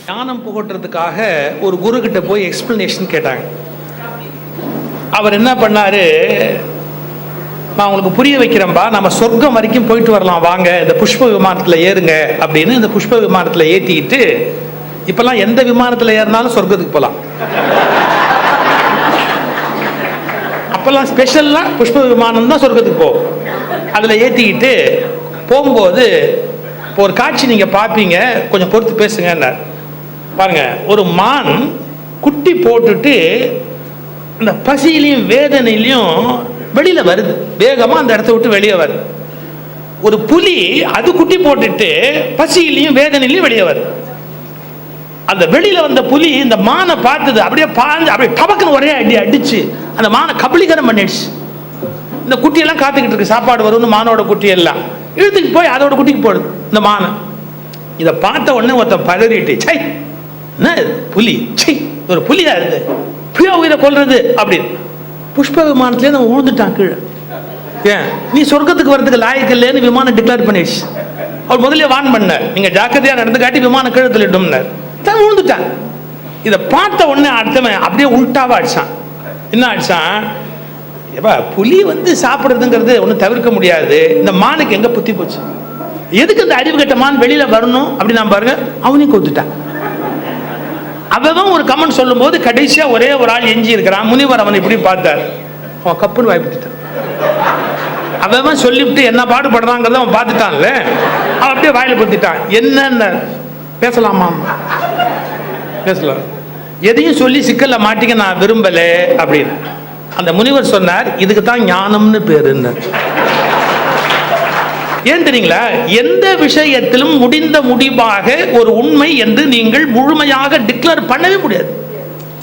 ஞானம் புகட்டுறதுக்காக ஒரு குரு கிட்ட போய் எக்ஸ்பிளனேஷன் கேட்டாங்க. அவர் என்ன பண்ணாரு, நான் உங்களுக்கு புரிய வைக்கிறேன்பா, நம்ம சொர்க்கம் வரைக்கும் போயிட்டு வரலாம் வாங்க, இந்த புஷ்ப விமானத்தில் ஏறுங்க அப்படின்னு இந்த புஷ்ப விமானத்தில் ஏற்றிக்கிட்டு, இப்பெல்லாம் எந்த விமானத்தில் ஏறினாலும் சொர்க்கத்துக்கு போகலாம். அப்பெல்லாம் ஸ்பெஷல்லாம் புஷ்ப விமானம் தான் சொர்க்கத்துக்கு போகும். அதில் ஏற்றிக்கிட்டு போகும்போது இப்போ ஒரு காட்சி நீங்கள் பார்ப்பீங்க, கொஞ்சம் பொறுத்து பேசுங்கன்னார். பாருங்க, ஒரு மான் குட்டி போட்டுட்டு அந்த பசியிலையும் வேதனையிலையும் வெளியில வருது, வேகமா அந்த இடத்த விட்டு வெளியே வருது. ஒரு புலி அது குட்டி போட்டுட்டு பசியிலையும் வேதனையிலையும் வெளியே வருது. அந்த வெளியில வந்த புலி இந்த மானை பார்த்தது, அப்படியே பாஞ்சு அப்படியே டபக்குன்னு ஒரே அடி அடிச்சு அந்த மானை கபலீகரம் பண்ணிடுச்சு. இந்த குட்டியெல்லாம் காத்துக்கிட்டு இருக்கு, சாப்பாடு வரும்னு மானோட குட்டி எல்லாம் இழுத்துட்டு போய் அதோட குட்டிக்கு போடுது இந்த மானை. இதை பார்த்த உடனே ஒருத்தன் பதறிட்டு, சை என்ன புலி, சை ஒரு புலியா இருக்கு, புலியா உயிரை கொல்றது அப்படின்னு புஷ்ப விமானத்திலே நம்ம விழுந்துட்டான் கீழே. ஏன் நீ சொர்க்கத்துக்கு வரதுக்கு லாயக்கு இல்லைன்னு விமானம் டிக்ளேர் பண்ணிடுச்சு. அவர் முதல்ல வான் பண்ண, நீங்க ஜாக்கிரதையா நடந்து காட்டி விமானம் கீழே தள்ளிட்டோம்னார். தான் விழுந்துட்டான். இதை பார்த்த உடனே அடுத்தவன் அப்படியே உள்டாவா அடிச்சான். என்ன அடிச்சான், ஏப்பா புலி சாப்பிட்றதுங்கிறது ஒன்றும் தவிர்க்க முடியாது, இந்த மானுக்கு எங்க புத்தி போச்சு, எதுக்கு இந்த அறிவு கட்ட மான் வெளியில வரணும் அப்படி நான் பாருங்க, அவனையும் கொத்துட்டான். அவன் ஒரு கமெண்ட் சொல்லும் போது கடைசியா ஒரே ஒரு ஆள் எஞ்சி இருக்கிறான். முனிவர் அவன் இப்படி பார்த்தார், அவன் கப்புன்னு வாய்ப்பிட்டான். அவன் சொல்லிவிட்டு என்ன பாடுபடுறாங்கிறத அவன் பார்த்துட்டான்ல, அவன் அப்படியே வாயில பத்திட்டான். என்னன்னு பேசலாமா, பேசலாம், எதையும் சொல்லி சிக்கல்ல மாட்டிக்க நான் விரும்பல அப்படின்னு அந்த முனிவர் சொன்னார். இதுக்கு தான் ஞானம்னு பேருன்னு. ஏன் தெரியுங்களா, எந்த விஷயத்திலும் முடிந்த முடிவாக ஒரு உண்மை என்று நீங்கள் முழுமையாக டிக்ளேர் பண்ணவே முடியாது.